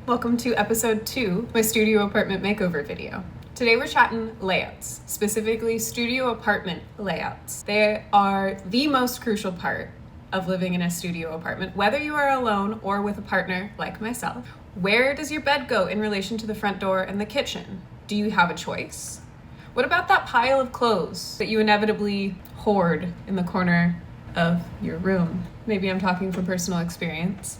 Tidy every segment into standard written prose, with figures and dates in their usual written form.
Welcome to episode 2, my studio apartment makeover video. Today we're chatting layouts, specifically studio apartment layouts. They are the most crucial part of living in a studio apartment, whether you are alone or with a partner like myself. Where does your bed go in relation to the front door and the kitchen? Do you have a choice? What about that pile of clothes that you inevitably hoard in the corner of your room? Maybe I'm talking from personal experience.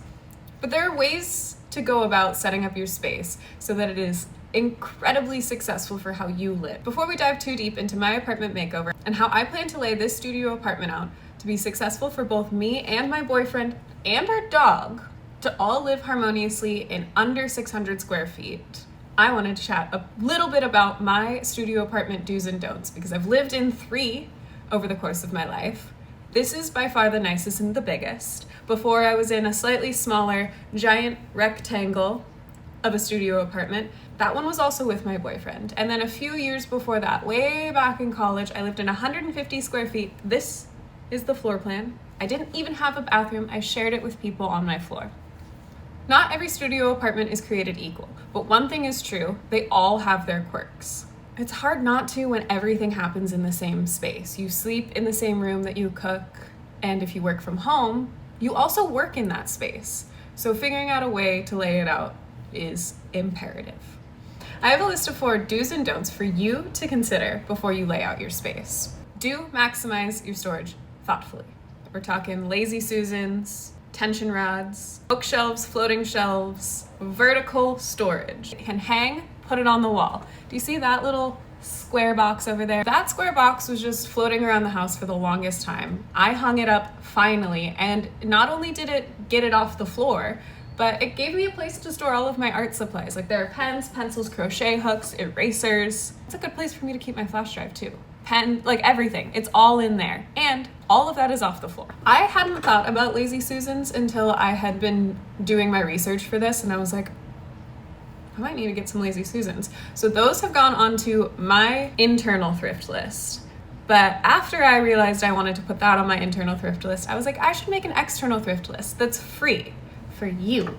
But there are ways to go about setting up your space so that it is incredibly successful for how you live. Before we dive too deep into my apartment makeover and how I plan to lay this studio apartment out to be successful for both me and my boyfriend and our dog to all live harmoniously in under 600 square feet, I wanted to chat a little bit about my studio apartment do's and don'ts because I've lived in 3 over the course of my life. This is by far the nicest and the biggest. Before I was in a slightly smaller, giant rectangle of a studio apartment. That one was also with my boyfriend. And then a few years before that, way back in college, I lived in 150 square feet. This is the floor plan. I didn't even have a bathroom. I shared it with people on my floor. Not every studio apartment is created equal, but one thing is true, they all have their quirks. It's hard not to when everything happens in the same space. You sleep in the same room that you cook, and if you work from home, you also work in that space. So figuring out a way to lay it out is imperative. I have a list of 4 do's and don'ts for you to consider before you lay out your space. Do maximize your storage thoughtfully. We're talking lazy Susans, tension rods, bookshelves, floating shelves, vertical storage. You can hang, put it on the wall. Do you see that little square box over there? That square box was just floating around the house for the longest time. I hung it up finally, and not only did it get it off the floor, but it gave me a place to store all of my art supplies. Like there are pens, pencils, crochet hooks, erasers. It's a good place for me to keep my flash drive too. Pen, like everything, it's all in there. And all of that is off the floor. I hadn't thought about lazy Susans until I had been doing my research for this, and I was like, I might need to get some lazy Susans. So those have gone onto my internal thrift list. But after I realized I wanted to put that on my internal thrift list, I was like, I should make an external thrift list that's free for you.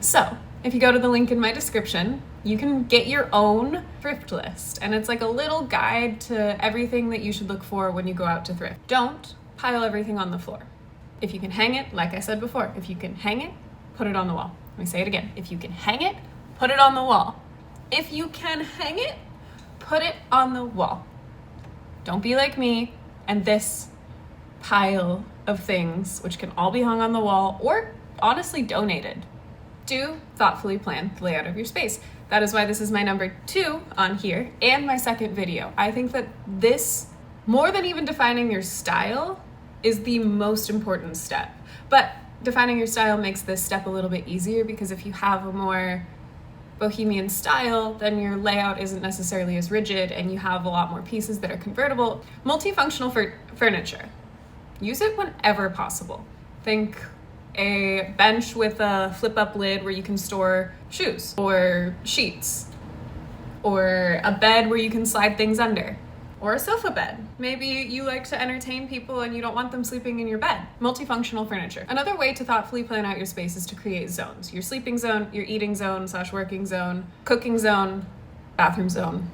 So if you go to the link in my description, you can get your own thrift list. And it's like a little guide to everything that you should look for when you go out to thrift. Don't pile everything on the floor. If you can hang it, like I said before, if you can hang it, put it on the wall. Let me say it again. If you can hang it, put it on the wall. If you can hang it, put it on the wall. Don't be like me and this pile of things, which can all be hung on the wall or honestly donated. Do thoughtfully plan the layout of your space. That is why this is my number 2 on here and my second video. I think that this, more than even defining your style, is the most important step. But defining your style makes this step a little bit easier because if you have a more bohemian style, then your layout isn't necessarily as rigid and you have a lot more pieces that are convertible. Multifunctional furniture. Use it whenever possible. Think a bench with a flip-up lid where you can store shoes or sheets, or a bed where you can slide things under, or a sofa bed. Maybe you like to entertain people and you don't want them sleeping in your bed. Multifunctional furniture. Another way to thoughtfully plan out your space is to create zones. Your sleeping zone, your eating zone / working zone, cooking zone, bathroom zone.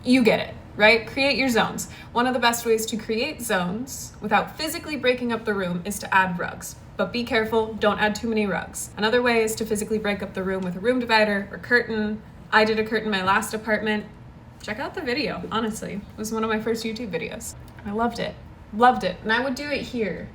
You get it, right? Create your zones. One of the best ways to create zones without physically breaking up the room is to add rugs. But be careful, don't add too many rugs. Another way is to physically break up the room with a room divider or curtain. I did a curtain in my last apartment. Check out the video, honestly. It was one of my first YouTube videos. I loved it. Loved it. And I would do it here.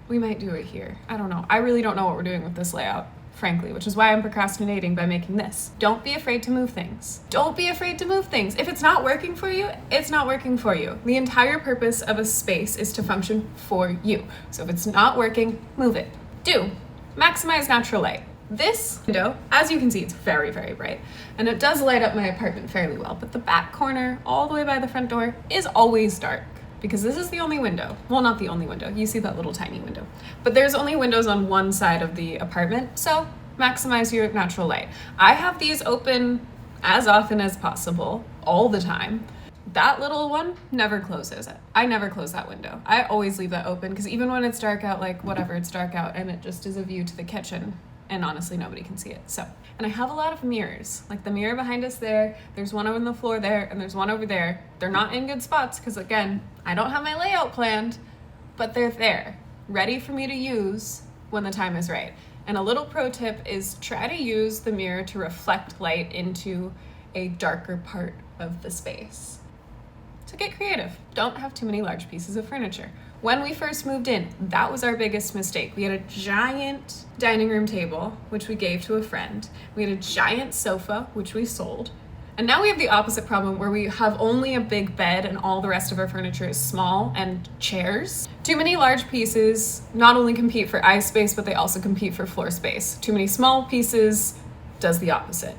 We might do it here. I don't know. I really don't know what we're doing with this layout, frankly, which is why I'm procrastinating by making this. Don't be afraid to move things. Don't be afraid to move things. If it's not working for you, it's not working for you. The entire purpose of a space is to function for you. So if it's not working, move it. Do. Maximize natural light. This window, as you can see, it's very, very bright, and it does light up my apartment fairly well, but the back corner, all the way by the front door, is always dark because this is the only window. Well, not the only window. You see that little tiny window, but there's only windows on one side of the apartment, so maximize your natural light. I have these open as often as possible, all the time. That little one never closes. I never close that window. I always leave that open because even when it's dark out, like whatever, it's dark out and it just is a view to the kitchen and honestly nobody can see it. So, and I have a lot of mirrors, like the mirror behind us there, there's one on the floor there, and there's one over there. They're not in good spots because, again, I don't have my layout planned, but they're there, ready for me to use when the time is right. And a little pro tip is try to use the mirror to reflect light into a darker part of the space. So get creative. Don't have too many large pieces of furniture. When we first moved in, that was our biggest mistake. We had a giant dining room table, which we gave to a friend. We had a giant sofa, which we sold. And now we have the opposite problem where we have only a big bed and all the rest of our furniture is small and chairs. Too many large pieces not only compete for eye space, but they also compete for floor space. Too many small pieces does the opposite.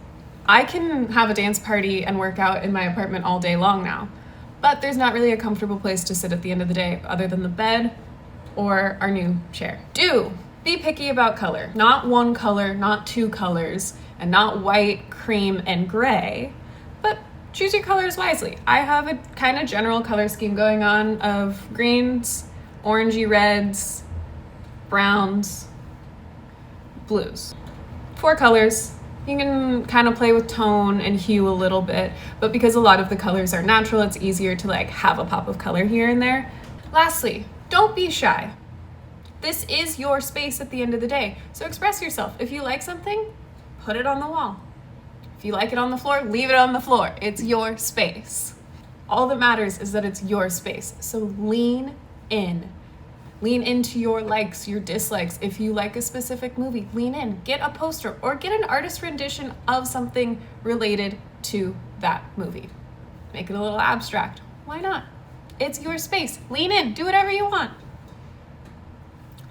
I can have a dance party and work out in my apartment all day long now, but there's not really a comfortable place to sit at the end of the day other than the bed or our new chair. Be picky about color. Not one color, not two colors, and not white, cream, and gray, but choose your colors wisely. I have a kind of general color scheme going on of greens, orangey reds, browns, blues. 4 colors. You can kind of play with tone and hue a little bit, but because a lot of the colors are natural, it's easier to like have a pop of color here and there. Lastly, don't be shy. This is your space at the end of the day, so express yourself. If you like something, put it on the wall. If you like it on the floor, leave it on the floor. It's your space. All that matters is that it's your space, so lean in. Lean into your likes, your dislikes. If you like a specific movie, lean in. Get a poster or get an artist rendition of something related to that movie. Make it a little abstract. Why not? It's your space. Lean in. Do whatever you want.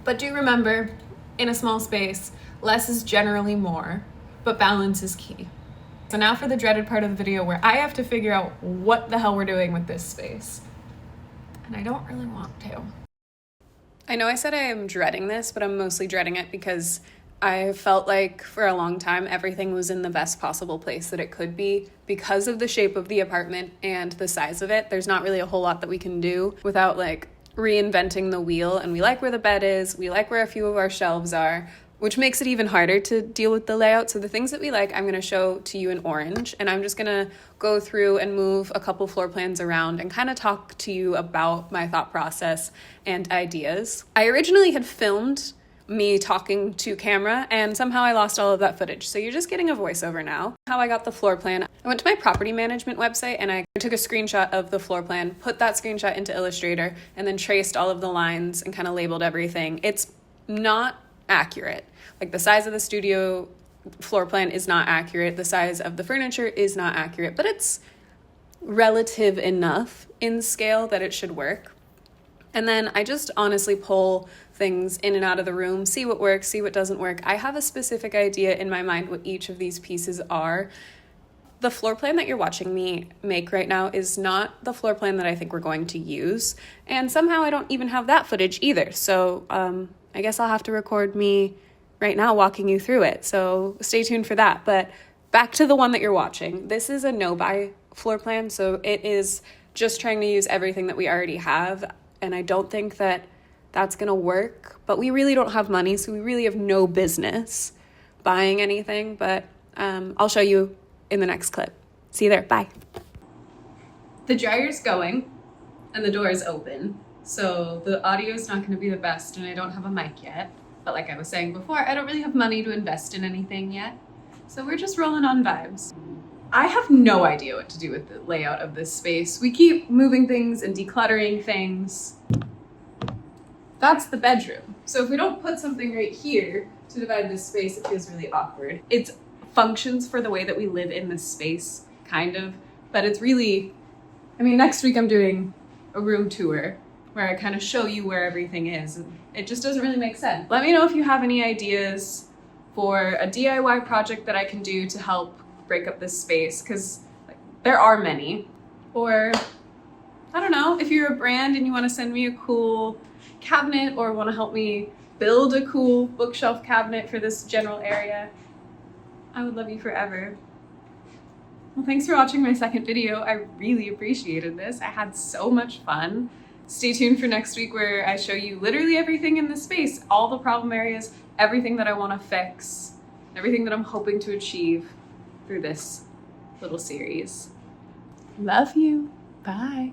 But do remember, in a small space, less is generally more, but balance is key. So now for the dreaded part of the video where I have to figure out what the hell we're doing with this space. And I don't really want to. I know I said I am dreading this, but I'm mostly dreading it because I felt like for a long time everything was in the best possible place that it could be because of the shape of the apartment and the size of it. There's not really a whole lot that we can do without like reinventing the wheel, and we like where the bed is, we like where a few of our shelves are, which makes it even harder to deal with the layout. So the things that we like, I'm gonna show to you in orange, and I'm just gonna go through and move a couple floor plans around and kind of talk to you about my thought process and ideas. I originally had filmed me talking to camera and somehow I lost all of that footage. So you're just getting a voiceover now. How I got the floor plan. I went to my property management website and I took a screenshot of the floor plan, put that screenshot into Illustrator, and then traced all of the lines and kind of labeled everything. It's not accurate. Like the size of the studio floor plan is not accurate. The size of the furniture is not accurate, but it's relative enough in scale that it should work. And then I just honestly pull things in and out of the room, see what works, see what doesn't work. I have a specific idea in my mind what each of these pieces are. The floor plan that you're watching me make right now is not the floor plan that I think we're going to use. And somehow I don't even have that footage either. So I guess I'll have to record me right now walking you through it. So stay tuned for that. But back to the one that you're watching. This is a no-buy floor plan. So it is just trying to use everything that we already have. And I don't think that that's going to work. But we really don't have money. So we really have no business buying anything. But I'll show you in the next clip. See you there. Bye. The dryer's going and the door is open. So the audio is not going to be the best and I don't have a mic yet. But like I was saying before, I don't really have money to invest in anything yet. So we're just rolling on vibes. I have no idea what to do with the layout of this space. We keep moving things and decluttering things. That's the bedroom. So if we don't put something right here to divide this space, it feels really awkward. It functions for the way that we live in this space, kind of. But it's really, I mean, next week I'm doing a room tour where I kind of show you where everything is. And it just doesn't really make sense. Let me know if you have any ideas for a DIY project that I can do to help break up this space, because there are many. Or, I don't know, if you're a brand and you want to send me a cool cabinet or want to help me build a cool bookshelf cabinet for this general area, I would love you forever. Well, thanks for watching my second video. I really appreciated this. I had so much fun. Stay tuned for next week where I show you literally everything in this space, all the problem areas, everything that I want to fix. everything that I'm hoping to achieve through this little series. Love you. Bye.